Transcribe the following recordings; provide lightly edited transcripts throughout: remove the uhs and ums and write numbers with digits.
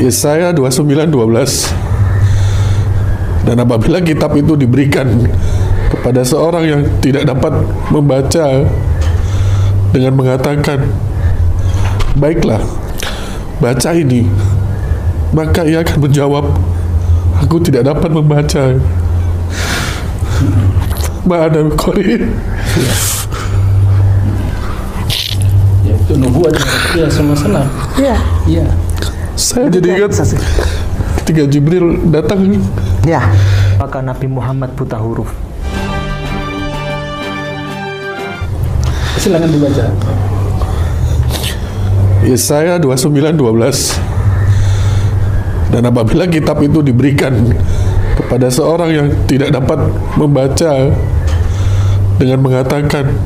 Yesaya 29:12. Dan apabila kitab itu diberikan kepada seorang yang tidak dapat membaca dengan mengatakan, baiklah, baca ini, maka ia akan menjawab, aku tidak dapat membaca. Ma'ana qari. Ya, itu nubuat ya, semua senang. Iya. Iya. Saya jadi ingat ketika Jibril datang. Ya. Apakah Nabi Muhammad buta huruf? Silakan dibaca. Yesaya 29:12. Dan apabila kitab itu diberikan kepada seorang yang tidak dapat membaca dengan mengatakan,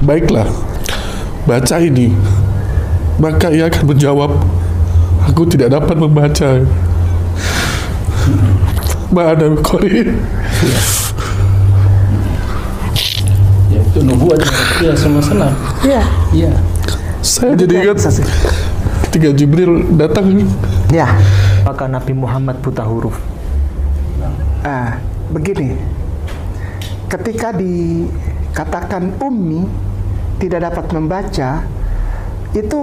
baiklah, baca ini, maka ia akan menjawab, aku tidak dapat membaca. Ma'ana qari. Ya, itu nubuat ya, semua senang. Iya. Iya. Saya jadi ingat ketika Jibril datang. Ya. Apakah Nabi Muhammad buta huruf? Begini, ketika dikatakan ummi tidak dapat membaca, itu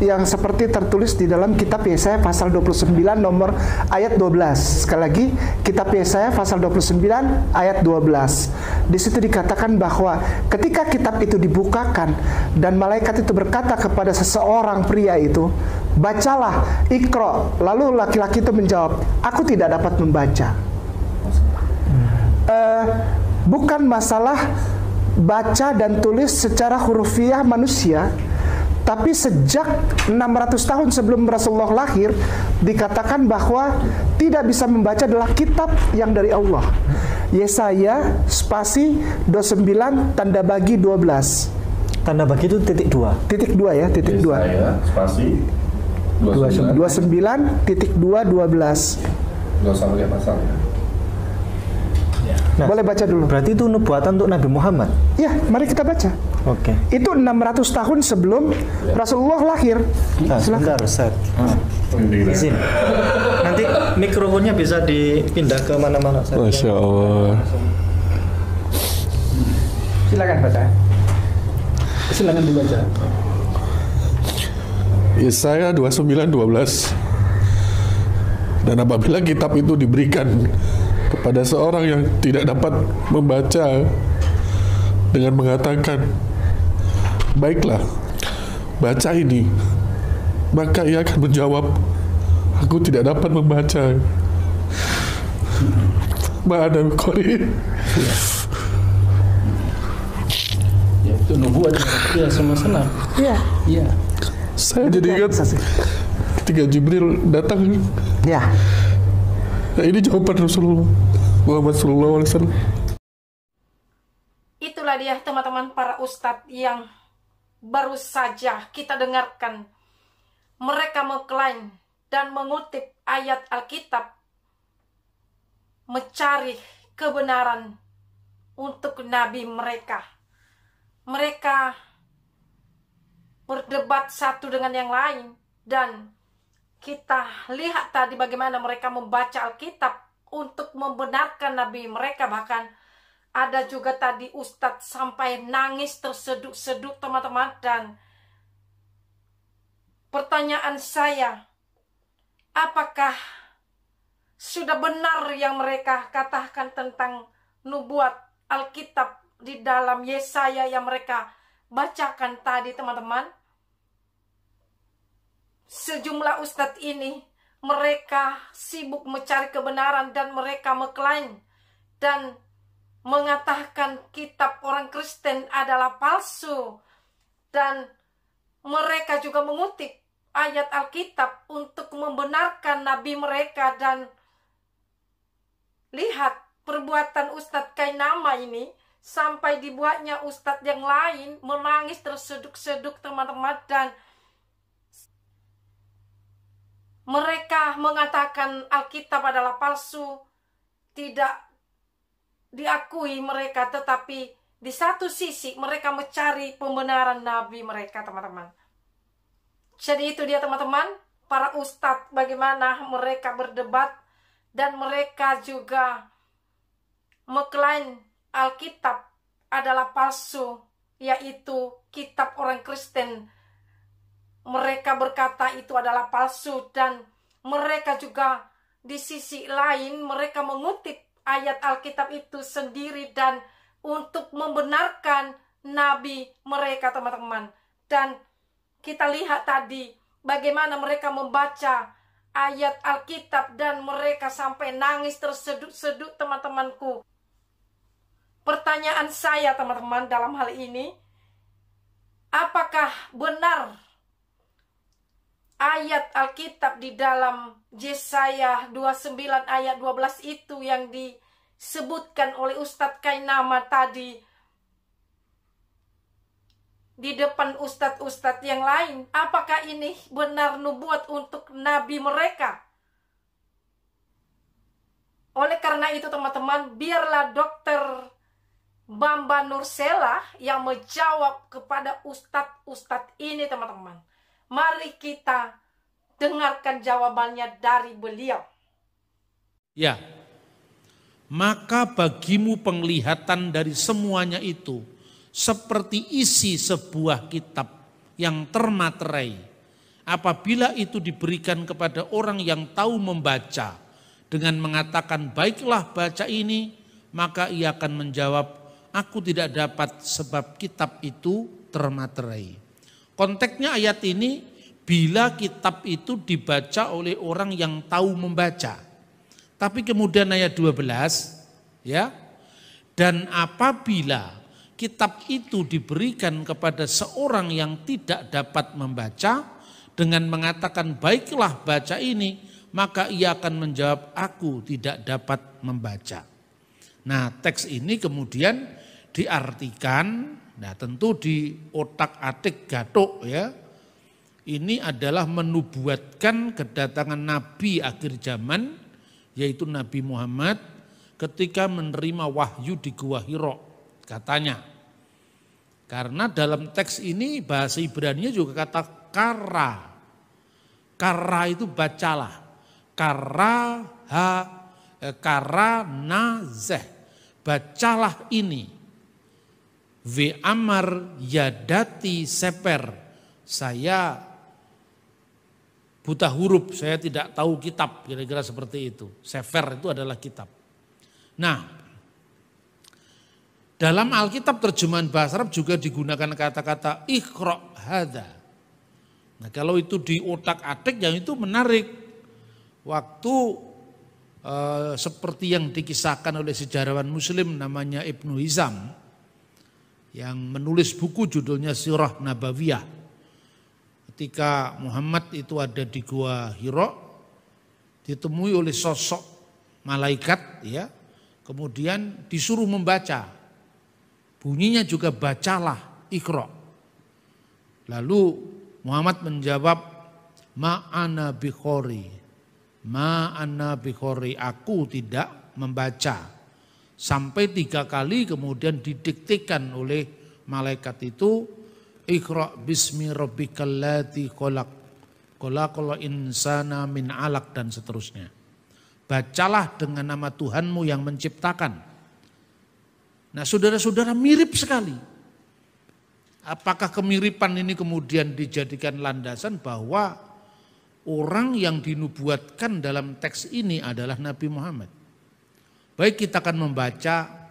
yang seperti tertulis di dalam kitab Yesaya pasal 29 nomor ayat 12. Sekali lagi, kitab Yesaya pasal 29 ayat 12. Di situ dikatakan bahwa ketika kitab itu dibukakan dan malaikat itu berkata kepada seseorang pria itu, bacalah, ikro. Lalu laki-laki itu menjawab, aku tidak dapat membaca. Bukan masalah baca dan tulis secara hurufiah manusia, tapi sejak 600 tahun sebelum Rasulullah lahir dikatakan bahwa tidak bisa membaca adalah kitab yang dari Allah. Yesaya spasi 29 tanda bagi 12. Tanda bagi itu titik 2. Titik 2 ya, titik 2. Yesaya spasi 29 titik 2 12. Nggak usah pakai pasal ya. Nah, boleh baca dulu. Berarti itu nubuatan untuk Nabi Muhammad. Ya, mari kita baca. Oke. Itu 600 tahun sebelum Rasulullah lahir. Sebentar, Ustaz. Izin. Nanti mikrofonnya bisa dipindah ke mana-mana, Ustaz. Masya Allah. Silakan baca. Silakan dibaca. Yesaya 29:12. Dan apabila kitab itu diberikan kepada seorang yang tidak dapat membaca dengan mengatakan, baiklah, baca ini, maka ia akan menjawab, aku tidak dapat membaca. Ma'ana qari. Ya, itu nubuat ya, semua senang. Iya. Iya. Saya jadi ingat ketika Jibril datang. Ya. Nah, ini jawaban Rasulullah Muhammad SAW. Itulah dia teman-teman para ustadz yang baru saja kita dengarkan. Mereka mengklaim dan mengutip ayat Alkitab, mencari kebenaran untuk nabi mereka. Mereka berdebat satu dengan yang lain, dan kita lihat tadi bagaimana mereka membaca Alkitab untuk membenarkan nabi mereka. Bahkan ada juga tadi ustadz sampai nangis terseduk-seduk teman-teman. Dan pertanyaan saya, apakah sudah benar yang mereka katakan tentang nubuat Alkitab di dalam Yesaya yang mereka bacakan tadi teman-teman? Sejumlah ustadz ini, mereka sibuk mencari kebenaran dan mereka mengklaim dan mengatakan kitab orang Kristen adalah palsu. Dan mereka juga mengutip ayat Alkitab untuk membenarkan nabi mereka. Dan lihat perbuatan Ustadz Kainama ini, sampai dibuatnya ustadz yang lain menangis terseduk-seduk teman-teman. Dan mereka mengatakan Alkitab adalah palsu, tidak diakui mereka, tetapi di satu sisi mereka mencari pembenaran nabi mereka teman-teman. Jadi itu dia teman-teman, para ustadz bagaimana mereka berdebat dan mereka juga mengklaim Alkitab adalah palsu, yaitu kitab orang Kristen. Mereka berkata itu adalah palsu, dan mereka juga di sisi lain mereka mengutip ayat Alkitab itu sendiri dan untuk membenarkan nabi mereka, teman-teman. Dan kita lihat tadi bagaimana mereka membaca ayat Alkitab dan mereka sampai nangis tersedut-sedut, teman-temanku. Pertanyaan saya, teman-teman, dalam hal ini, apakah benar ayat Alkitab di dalam Yesaya 29 ayat 12 itu yang disebutkan oleh Ustadz Kainama tadi di depan ustadz-ustadz yang lain? Apakah ini benar nubuat untuk nabi mereka? Oleh karena itu, teman-teman, biarlah Dokter Bamba Nursela yang menjawab kepada ustadz-ustadz ini, teman-teman. Mari kita dengarkan jawabannya dari beliau. Ya, maka bagimu penglihatan dari semuanya itu seperti isi sebuah kitab yang termaterai. Apabila itu diberikan kepada orang yang tahu membaca dengan mengatakan, baiklah baca ini, maka ia akan menjawab, aku tidak dapat sebab kitab itu termaterai. Konteksnya ayat ini, bila kitab itu dibaca oleh orang yang tahu membaca. Tapi kemudian ayat 12, ya, dan apabila kitab itu diberikan kepada seorang yang tidak dapat membaca dengan mengatakan baiklah baca ini, maka ia akan menjawab aku tidak dapat membaca. Nah, teks ini kemudian diartikan, nah tentu di otak-atik gatuk ya, ini adalah menubuatkan kedatangan Nabi akhir zaman, yaitu Nabi Muhammad ketika menerima wahyu di Gua Hira, katanya. Karena dalam teks ini bahasa Ibrani juga kata kara. Kara itu bacalah. Kara nazeh. Bacalah ini. V amar yadati seper. Saya buta huruf, saya tidak tahu kitab, kira-kira seperti itu. Sefer itu adalah kitab. Nah, dalam Alkitab terjemahan bahasa Arab juga digunakan kata-kata iqra' hadza. Nah, kalau itu di otak-atik yang itu menarik. Waktu seperti yang dikisahkan oleh sejarawan Muslim namanya Ibnu Hizam yang menulis buku judulnya Sirah Nabawiyah. Ketika Muhammad itu ada di Gua Hira, ditemui oleh sosok malaikat, ya, kemudian disuruh membaca. Bunyinya juga bacalah, Iqra. Lalu Muhammad menjawab, ma'ana bikhori, ma'ana bikhori, aku tidak membaca. Sampai 3 kali kemudian didiktikan oleh malaikat itu, Iqra bismi rabbikal ladzi khalaq, khalaqal insana min 'alaq, dan seterusnya. Bacalah dengan nama Tuhanmu yang menciptakan. Nah, saudara-saudara, mirip sekali. Apakah kemiripan ini kemudian dijadikan landasan bahwa orang yang dinubuatkan dalam teks ini adalah Nabi Muhammad? Baik, kita akan membaca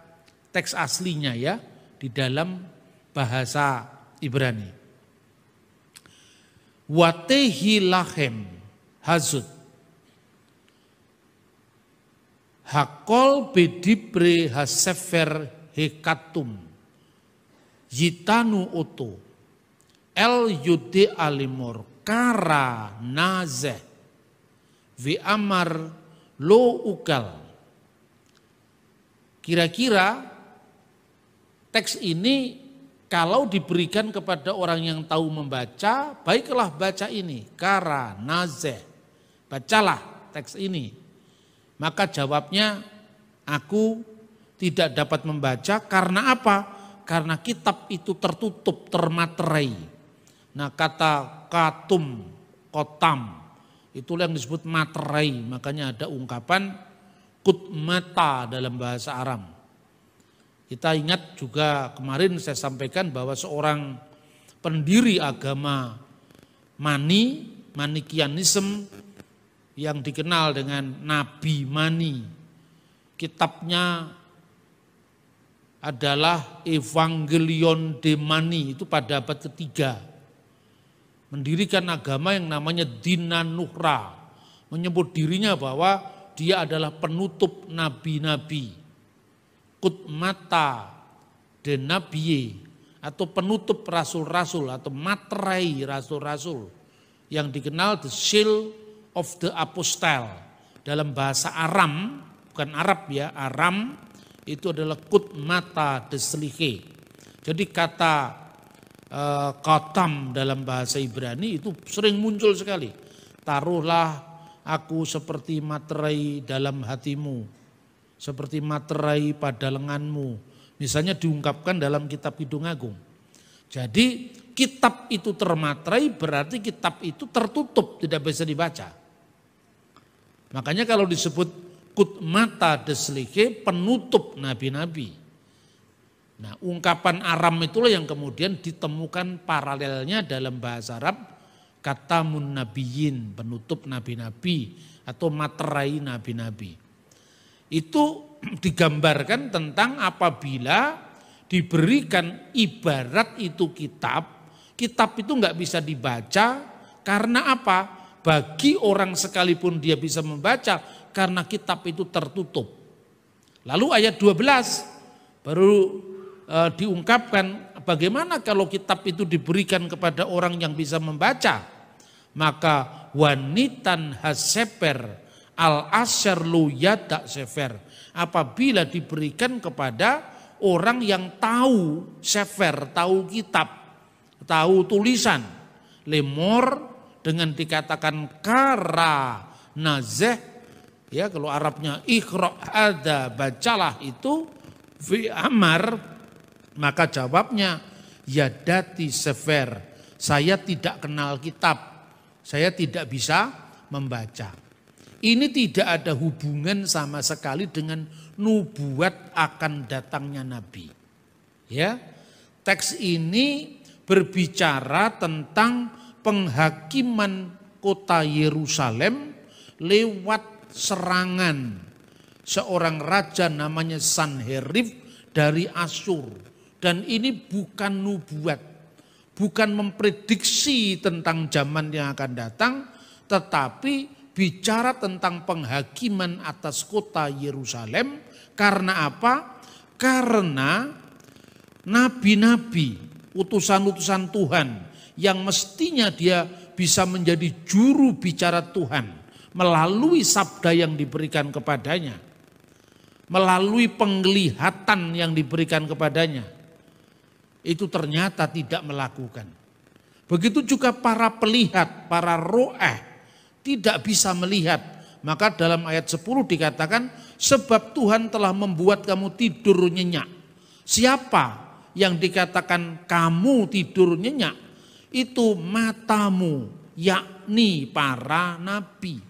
teks aslinya ya di dalam bahasa Ibrani. Watehi lahem hazud hakol bedibre hasefer hekatum yitanu oto el yude alimor kara nazeh vi amar lo ukal. Kira-kira teks ini kalau diberikan kepada orang yang tahu membaca, baiklah baca ini, kara nazeh, bacalah teks ini. Maka jawabnya, aku tidak dapat membaca karena apa? Karena kitab itu tertutup, termaterai. Nah, kata katum, kotam, Itulah yang disebut materai, makanya ada ungkapan kut mata dalam bahasa Aram. Kita ingat juga kemarin saya sampaikan bahwa seorang pendiri agama Manikianism yang dikenal dengan Nabi Mani, kitabnya adalah Evangelion de Mani, itu pada abad ketiga. Mendirikan agama yang namanya Dinanuhra, menyebut dirinya bahwa dia adalah penutup nabi-nabi, Kutmata de Nabie, atau penutup rasul-rasul atau materai rasul-rasul, yang dikenal the seal of the apostle. Dalam bahasa Aram, bukan Arab ya, Aram itu adalah Kutmata de Sliche. Jadi kata Qatam dalam bahasa Ibrani itu sering muncul sekali. Taruhlah aku seperti materai dalam hatimu, seperti materai pada lenganmu. Misalnya diungkapkan dalam kitab Kidung Agung. Jadi kitab itu termaterai berarti kitab itu tertutup, tidak bisa dibaca. Makanya kalau disebut Kutmata de Sliche, penutup nabi-nabi. Nah, ungkapan Aram itulah yang kemudian ditemukan paralelnya dalam bahasa Arab, kata munnabiyin, penutup nabi-nabi atau materai nabi-nabi. Itu digambarkan tentang apabila diberikan ibarat itu kitab itu nggak bisa dibaca karena apa? Bagi orang sekalipun dia bisa membaca karena kitab itu tertutup. Lalu ayat 12 baru diungkapkan bagaimana kalau kitab itu diberikan kepada orang yang bisa membaca. Maka wanitan haseper al-asyar lu yadak sefer. Apabila diberikan kepada orang yang tahu sefer, tahu kitab, tahu tulisan. Lemor dengan dikatakan kara nazeh, ya kalau Arabnya ikhra ada, bacalah itu fi amar. Maka jawabnya, yadati sefer, saya tidak kenal kitab, saya tidak bisa membaca. Ini tidak ada hubungan sama sekali dengan nubuat akan datangnya Nabi. Ya, teks ini berbicara tentang penghakiman kota Yerusalem lewat serangan seorang raja namanya Sanherib dari Asyur. Dan ini bukan nubuat, bukan memprediksi tentang zaman yang akan datang, tetapi bicara tentang penghakiman atas kota Yerusalem. Karena apa? Karena nabi-nabi, utusan-utusan Tuhan yang mestinya dia bisa menjadi juru bicara Tuhan melalui sabda yang diberikan kepadanya, melalui penglihatan yang diberikan kepadanya, itu ternyata tidak melakukan. Begitu juga para pelihat, para ro'eh tidak bisa melihat. Maka dalam ayat 10 dikatakan, sebab Tuhan telah membuat kamu tidur nyenyak. Siapa yang dikatakan kamu tidur nyenyak? Itu matamu, yakni para nabi.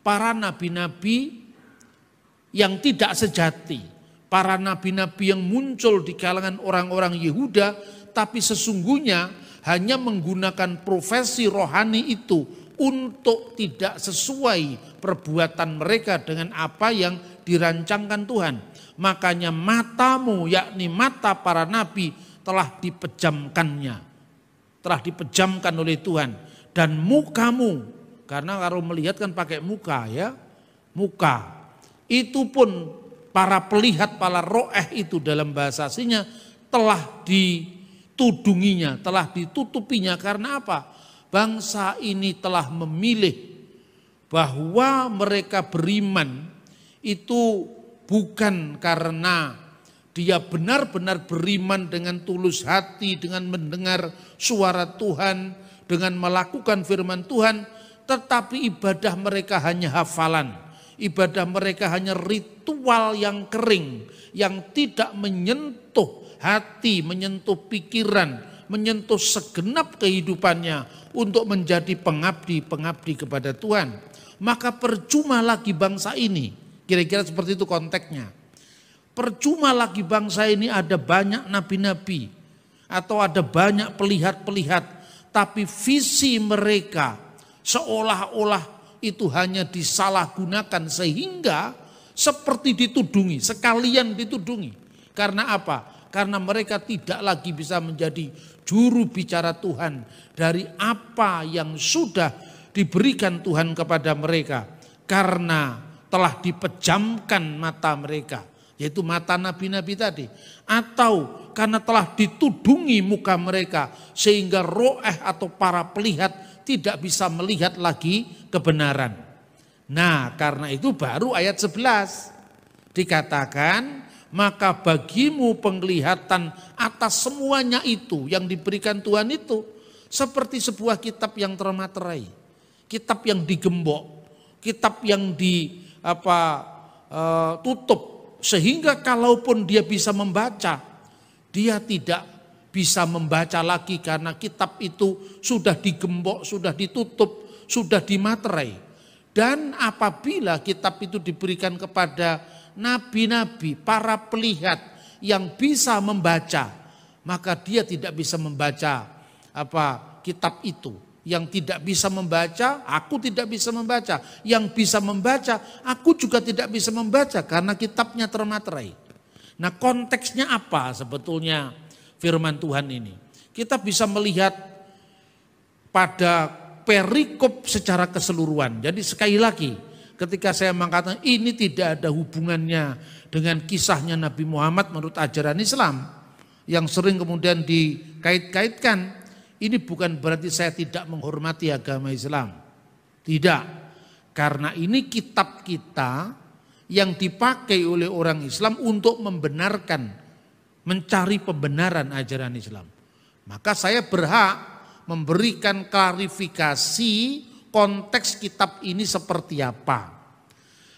Para nabi-nabi yang tidak sejati. Para nabi-nabi yang muncul di kalangan orang-orang Yehuda, tapi sesungguhnya hanya menggunakan profesi rohani itu untuk tidak sesuai perbuatan mereka dengan apa yang dirancangkan Tuhan. Makanya matamu, yakni mata para nabi, telah dipejamkannya, telah dipejamkan oleh Tuhan. Dan mukamu, karena kalau melihat kan pakai muka ya, muka itu pun para pelihat, para ro'eh itu dalam bahasa aslinya telah ditudunginya, telah ditutupinya. Karena apa? Bangsa ini telah memilih bahwa mereka beriman itu bukan karena dia benar-benar beriman dengan tulus hati, dengan mendengar suara Tuhan, dengan melakukan firman Tuhan, tetapi ibadah mereka hanya hafalan. Ibadah mereka hanya ritual yang kering, yang tidak menyentuh hati, menyentuh pikiran, menyentuh segenap kehidupannya. untuk menjadi pengabdi-pengabdi kepada Tuhan, maka percuma lagi bangsa ini. Kira-kira seperti itu konteksnya. Percuma lagi bangsa ini ada banyak nabi-nabi atau ada banyak pelihat-pelihat, tapi visi mereka seolah-olah itu hanya disalahgunakan sehingga seperti ditudungi, sekalian ditudungi. Karena apa? Karena mereka tidak lagi bisa menjadi juru bicara Tuhan dari apa yang sudah diberikan Tuhan kepada mereka. Karena telah dipejamkan mata mereka, yaitu mata nabi-nabi tadi. Atau karena telah ditudungi muka mereka sehingga roeh atau para pelihat tidak bisa melihat lagi kebenaran. Nah, karena itu baru ayat 11 dikatakan, maka bagimu penglihatan atas semuanya itu yang diberikan Tuhan itu seperti sebuah kitab yang termaterai, kitab yang digembok, kitab yang tutup, sehingga kalaupun dia bisa membaca, dia tidak bisa membaca lagi karena kitab itu sudah digembok, sudah ditutup, sudah dimaterai. Dan apabila kitab itu diberikan kepada nabi-nabi, para pelihat yang bisa membaca, maka dia tidak bisa membaca kitab itu. Yang tidak bisa membaca, aku tidak bisa membaca. Yang bisa membaca, aku juga tidak bisa membaca karena kitabnya termaterai. Nah, konteksnya apa sebetulnya firman Tuhan ini? Kita bisa melihat pada perikop secara keseluruhan. Jadi sekali lagi, ketika saya mengatakan ini tidak ada hubungannya dengan kisahnya Nabi Muhammad menurut ajaran Islam yang sering kemudian dikait-kaitkan, ini bukan berarti saya tidak menghormati agama Islam. Tidak. Karena ini kitab kita yang dipakai oleh orang Islam untuk membenarkan, mencari pembenaran ajaran Islam. Maka saya berhak memberikan klarifikasi konteks kitab ini seperti apa.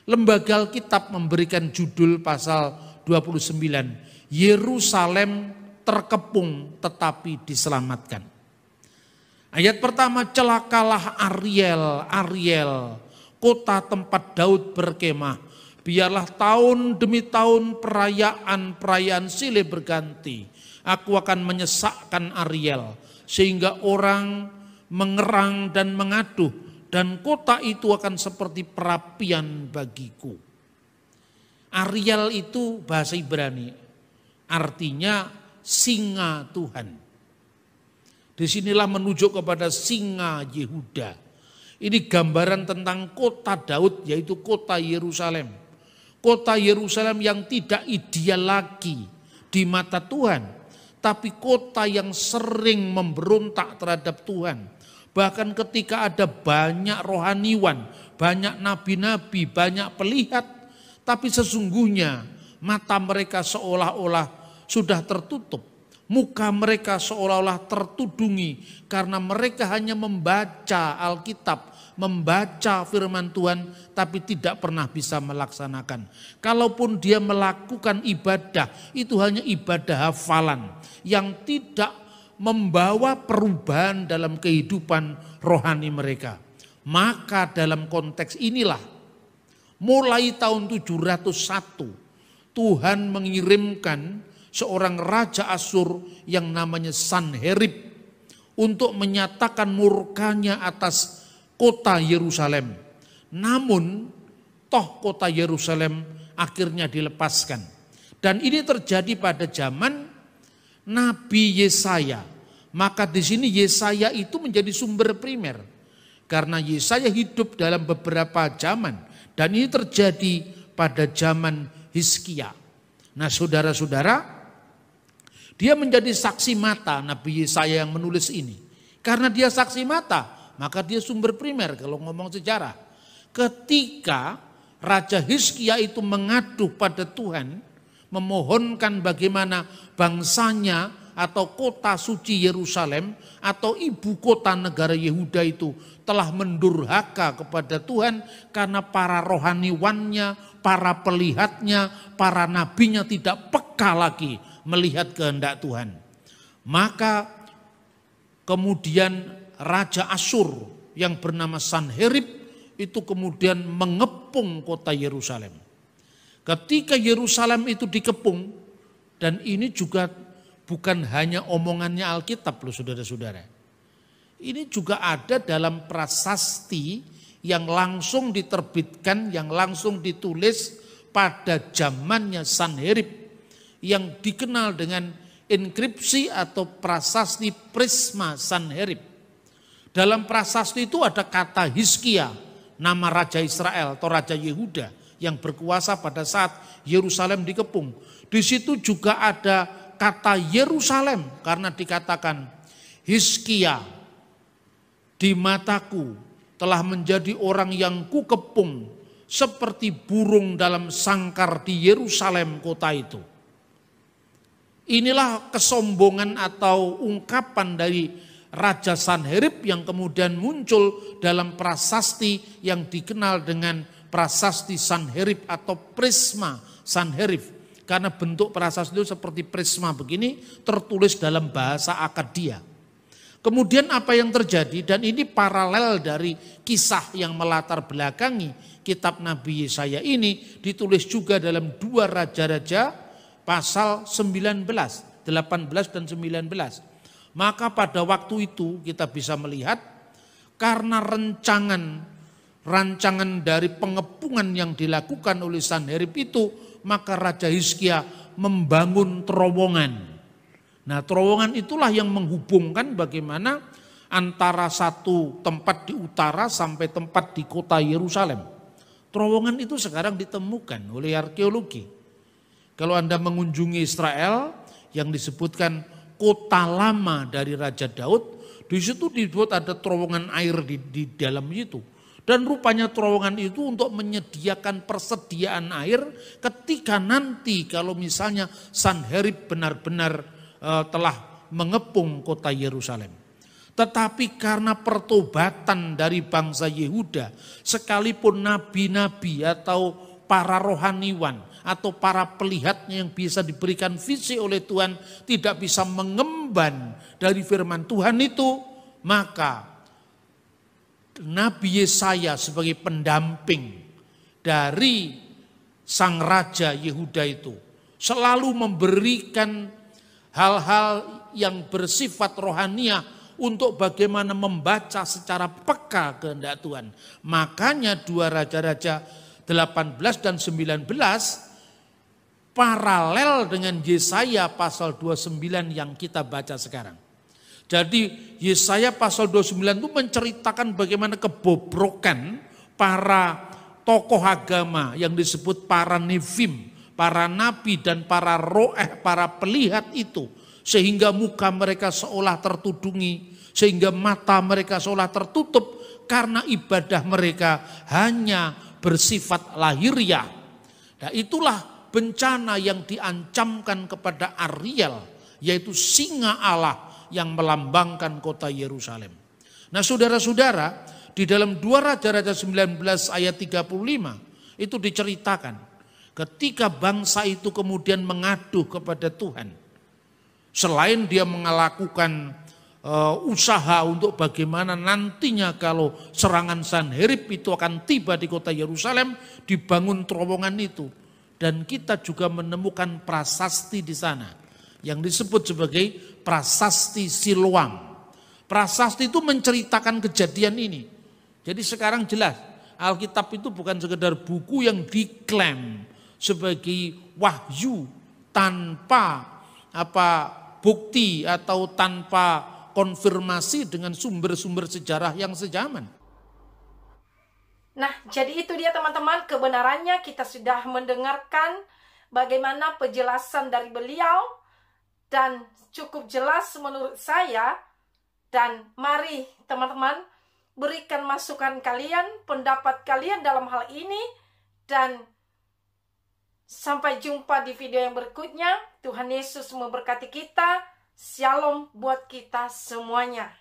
Lembaga Alkitab memberikan judul pasal 29, Yerusalem terkepung tetapi diselamatkan. Ayat pertama, celakalah Ariel, kota tempat Daud berkemah. Biarlah tahun demi tahun perayaan silih berganti. Aku akan menyesakkan Ariel, sehingga orang mengerang dan mengaduh, dan kota itu akan seperti perapian bagiku. Ariel itu bahasa Ibrani, artinya singa Tuhan. Disinilah menunjuk kepada singa Yehuda. Ini gambaran tentang kota Daud, yaitu kota Yerusalem. Kota Yerusalem yang tidak ideal lagi di mata Tuhan, tapi kota yang sering memberontak terhadap Tuhan. Bahkan ketika ada banyak rohaniwan, banyak nabi-nabi, banyak pelihat, tapi sesungguhnya mata mereka seolah-olah sudah tertutup. Muka mereka seolah-olah tertudungi karena mereka hanya membaca Alkitab, membaca firman Tuhan, tapi tidak pernah bisa melaksanakan. Kalaupun dia melakukan ibadah, itu hanya ibadah hafalan yang tidak membawa perubahan dalam kehidupan rohani mereka. Maka dalam konteks inilah, mulai tahun 701, Tuhan mengirimkan seorang raja Asyur yang namanya Sanherib untuk menyatakan murkanya atas kota Yerusalem. Namun toh kota Yerusalem akhirnya dilepaskan. Dan ini terjadi pada zaman Nabi Yesaya. Maka di sini Yesaya itu menjadi sumber primer. Karena Yesaya hidup dalam beberapa zaman. Dan ini terjadi pada zaman Hizkia. Nah, saudara-saudara, dia menjadi saksi mata Nabi Yesaya yang menulis ini. Karena dia saksi mata, maka dia sumber primer kalau ngomong sejarah. Ketika Raja Hizkia itu mengadu pada Tuhan, memohonkan bagaimana bangsanya atau kota suci Yerusalem atau ibu kota negara Yehuda itu telah mendurhaka kepada Tuhan karena para rohaniwannya, para pelihatnya, para nabinya tidak peka lagi melihat kehendak Tuhan. Maka kemudian Raja Asyur yang bernama Sanherib itu kemudian mengepung kota Yerusalem. Ketika Yerusalem itu dikepung, dan ini juga bukan hanya omongannya Alkitab loh saudara-saudara. Ini juga ada dalam prasasti yang langsung diterbitkan, yang langsung ditulis pada zamannya Sanherib, yang dikenal dengan inskripsi atau prasasti Prisma Sanherib. Dalam prasasti itu ada kata Hizkia, nama Raja Israel atau Raja Yehuda yang berkuasa pada saat Yerusalem dikepung. Di situ juga ada kata Yerusalem karena dikatakan Hizkia di mataku telah menjadi orang yang kukepung seperti burung dalam sangkar di Yerusalem kota itu. Inilah kesombongan atau ungkapan dari Raja Sanherib yang kemudian muncul dalam prasasti yang dikenal dengan prasasti Sanherib atau Prisma Sanherib. Karena bentuk prasasti itu seperti prisma begini, tertulis dalam bahasa Akadia. Kemudian apa yang terjadi, dan ini paralel dari kisah yang melatar belakangi kitab Nabi Yesaya ini, ditulis juga dalam 2 Raja-Raja pasal 19, 18 dan 19. Maka pada waktu itu kita bisa melihat karena rancangan dari pengepungan yang dilakukan oleh Sanherib itu, maka Raja Hizkia membangun terowongan. Nah, terowongan itulah yang menghubungkan bagaimana antara satu tempat di utara sampai tempat di kota Yerusalem. Terowongan itu sekarang ditemukan oleh arkeologi. Kalau Anda mengunjungi Israel yang disebutkan kota lama dari Raja Daud, di situ dibuat ada terowongan air di dalam itu. Dan rupanya terowongan itu untuk menyediakan persediaan air ketika nanti kalau misalnya Sanherib benar-benar telah mengepung kota Yerusalem. Tetapi karena pertobatan dari bangsa Yehuda, sekalipun nabi-nabi atau para rohaniwan atau para pelihatnya yang bisa diberikan visi oleh Tuhan tidak bisa mengemban dari firman Tuhan itu, maka Nabi Yesaya sebagai pendamping dari sang Raja Yehuda itu selalu memberikan hal-hal yang bersifat rohaniah untuk bagaimana membaca secara peka kehendak Tuhan. Makanya 2 Raja-Raja 18 dan 19 paralel dengan Yesaya pasal 29 yang kita baca sekarang. Jadi Yesaya pasal 29 itu menceritakan bagaimana kebobrokan para tokoh agama yang disebut para nevim, para nabi dan para roeh, para pelihat itu. Sehingga muka mereka seolah tertudungi, sehingga mata mereka seolah tertutup karena ibadah mereka hanya bersifat lahiriah. Nah, itulah bencana yang diancamkan kepada Ariel, yaitu singa Allah yang melambangkan kota Yerusalem. Nah saudara-saudara, di dalam 2 Raja-Raja 19 ayat 35 itu diceritakan ketika bangsa itu kemudian mengadu kepada Tuhan. Selain dia melakukan usaha untuk bagaimana nantinya kalau serangan Sanherib itu akan tiba di kota Yerusalem, dibangun terowongan itu. Dan kita juga menemukan prasasti di sana yang disebut sebagai prasasti Siloam. Prasasti itu menceritakan kejadian ini. Jadi sekarang jelas Alkitab itu bukan sekedar buku yang diklaim sebagai wahyu tanpa bukti atau tanpa konfirmasi dengan sumber-sumber sejarah yang sejaman. Nah, jadi itu dia teman-teman, kebenarannya kita sudah mendengarkan bagaimana penjelasan dari beliau dan cukup jelas menurut saya. Dan mari teman-teman berikan masukan kalian, pendapat kalian dalam hal ini, dan sampai jumpa di video yang berikutnya. Tuhan Yesus memberkati kita. Shalom buat kita semuanya.